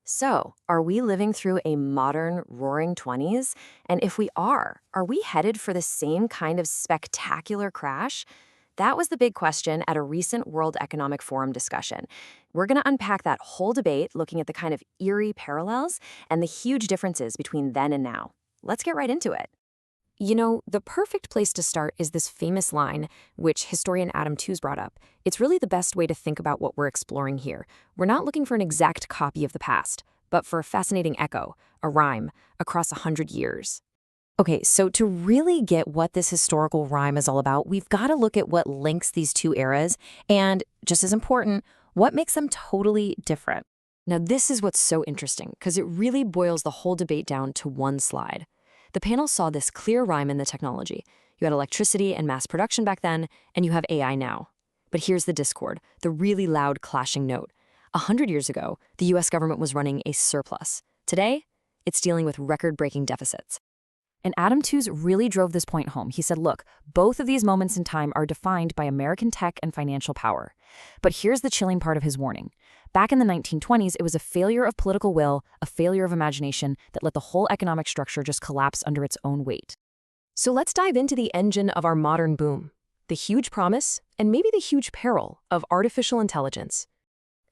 So, are we living through a modern roaring 20s? And if we are we headed for the same kind of spectacular crash? That was the big question at a recent World Economic Forum discussion. We're going to unpack that whole debate, looking at the kind of eerie parallels and the huge differences between then and now. Let's get right into it. You know, the perfect place to start is this famous line, which historian Adam Tooze brought up. It's really the best way to think about what we're exploring here. We're not looking for an exact copy of the past, but for a fascinating echo, a rhyme, across 100 years. Okay, so to really get what this historical rhyme is all about, we've got to look at what links these two eras, and just as important, what makes them totally different. Now, this is what's so interesting, because it really boils the whole debate down to one slide. The panel saw this clear rhyme in the technology. You had electricity and mass production back then, and you have AI now. But here's the discord, the really loud clashing note. 100 years ago, the US government was running a surplus. Today, it's dealing with record-breaking deficits. And Adam Tooze really drove this point home. He said, look, both of these moments in time are defined by American tech and financial power. But here's the chilling part of his warning. Back in the 1920s, it was a failure of political will, a failure of imagination that let the whole economic structure just collapse under its own weight. So let's dive into the engine of our modern boom, the huge promise, and maybe the huge peril of artificial intelligence.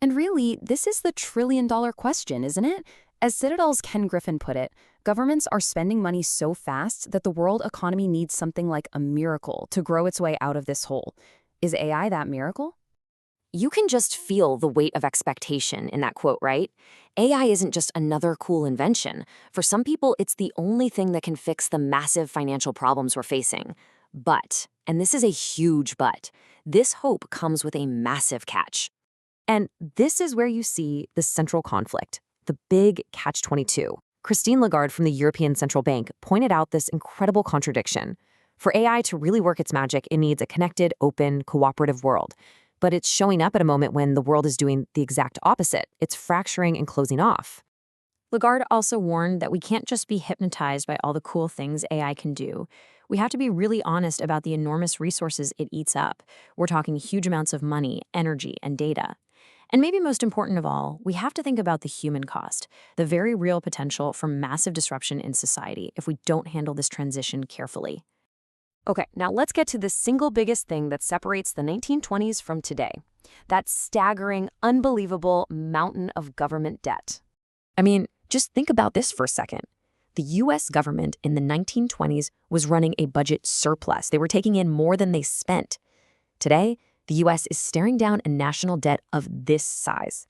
And really, this is the trillion-dollar question, isn't it? As Citadel's Ken Griffin put it, governments are spending money so fast that the world economy needs something like a miracle to grow its way out of this hole. Is AI that miracle? You can just feel the weight of expectation in that quote, right? AI isn't just another cool invention. For some people, it's the only thing that can fix the massive financial problems we're facing. But, and this is a huge but, this hope comes with a massive catch. And this is where you see the central conflict, the big catch-22. Christine Lagarde from the European Central Bank pointed out this incredible contradiction. For AI to really work its magic, it needs a connected, open, cooperative world. But it's showing up at a moment when the world is doing the exact opposite. It's fracturing and closing off. Lagarde also warned that we can't just be hypnotized by all the cool things AI can do. We have to be really honest about the enormous resources it eats up. We're talking huge amounts of money, energy, and data. And maybe most important of all, we have to think about the human cost, the very real potential for massive disruption in society if we don't handle this transition carefully. Okay, now let's get to the single biggest thing that separates the 1920s from today. That staggering, unbelievable mountain of government debt. I mean, just think about this for a second. The US government in the 1920s was running a budget surplus. They were taking in more than they spent. Today, the US is staring down a national debt of this size.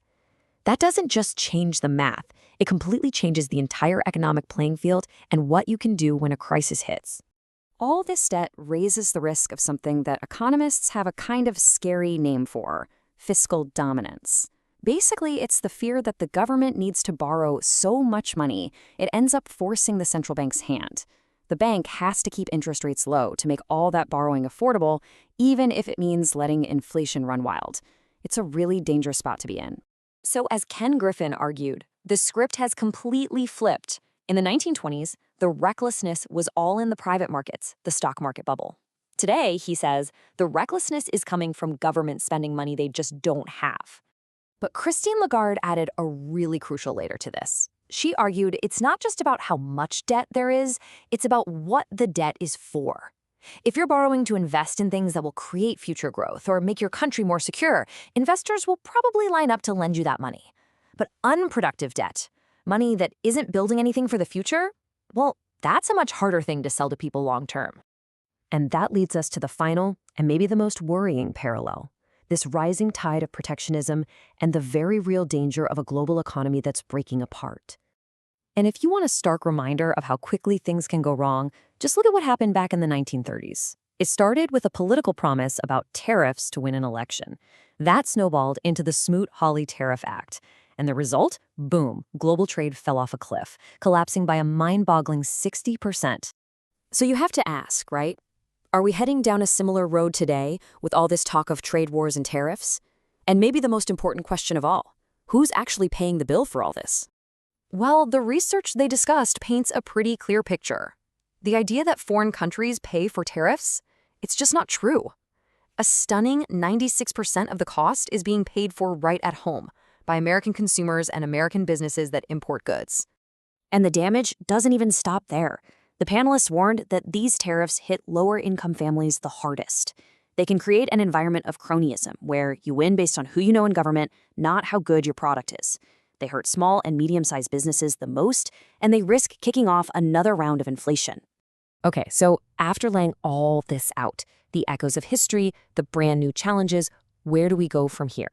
That doesn't just change the math. It completely changes the entire economic playing field and what you can do when a crisis hits. All this debt raises the risk of something that economists have a kind of scary name for, fiscal dominance. Basically, it's the fear that the government needs to borrow so much money, it ends up forcing the central bank's hand. The bank has to keep interest rates low to make all that borrowing affordable, even if it means letting inflation run wild. It's a really dangerous spot to be in. So as Ken Griffin argued, the script has completely flipped. In the 1920s, the recklessness was all in the private markets, the stock market bubble. Today, he says, the recklessness is coming from government spending money they just don't have. But Christine Lagarde added a really crucial layer to this. She argued it's not just about how much debt there is, it's about what the debt is for. If you're borrowing to invest in things that will create future growth or make your country more secure, investors will probably line up to lend you that money. But unproductive debt, money that isn't building anything for the future, well, that's a much harder thing to sell to people long term. And that leads us to the final and maybe the most worrying parallel. This rising tide of protectionism and the very real danger of a global economy that's breaking apart. And if you want a stark reminder of how quickly things can go wrong, just look at what happened back in the 1930s. It started with a political promise about tariffs to win an election. That snowballed into the Smoot-Hawley Tariff Act. And the result? Boom, global trade fell off a cliff, collapsing by a mind-boggling 60%. So you have to ask, right? Are we heading down a similar road today with all this talk of trade wars and tariffs? And maybe the most important question of all, who's actually paying the bill for all this? Well, the research they discussed paints a pretty clear picture. The idea that foreign countries pay for tariffs, it's just not true. A stunning 96% of the cost is being paid for right at home, by American consumers and American businesses that import goods. And the damage doesn't even stop there. The panelists warned that these tariffs hit lower-income families the hardest. They can create an environment of cronyism, where you win based on who you know in government, not how good your product is. They hurt small and medium-sized businesses the most, and they risk kicking off another round of inflation. Okay, so after laying all this out, the echoes of history, the brand new challenges, where do we go from here?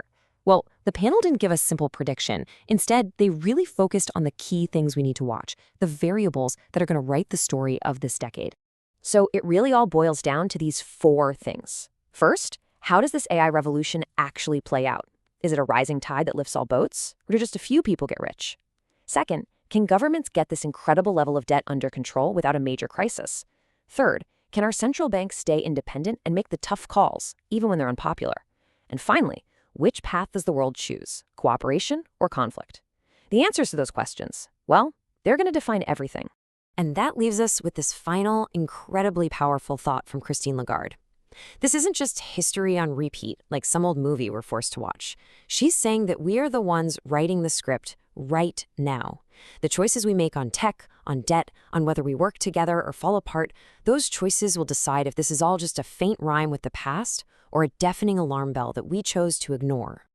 Well, the panel didn't give a simple prediction. Instead, they really focused on the key things we need to watch, the variables that are going to write the story of this decade. So it really all boils down to these 4 things. First, how does this AI revolution actually play out? Is it a rising tide that lifts all boats, or do just a few people get rich? Second, can governments get this incredible level of debt under control without a major crisis? Third, can our central banks stay independent and make the tough calls, even when they're unpopular? And finally, which path does the world choose, cooperation or conflict? The answers to those questions, well, they're going to define everything. And that leaves us with this final, incredibly powerful thought from Christine Lagarde. This isn't just history on repeat, like some old movie we're forced to watch. She's saying that we are the ones writing the script right now. The choices we make on tech, on debt, on whether we work together or fall apart, those choices will decide if this is all just a faint rhyme with the past or a deafening alarm bell that we chose to ignore.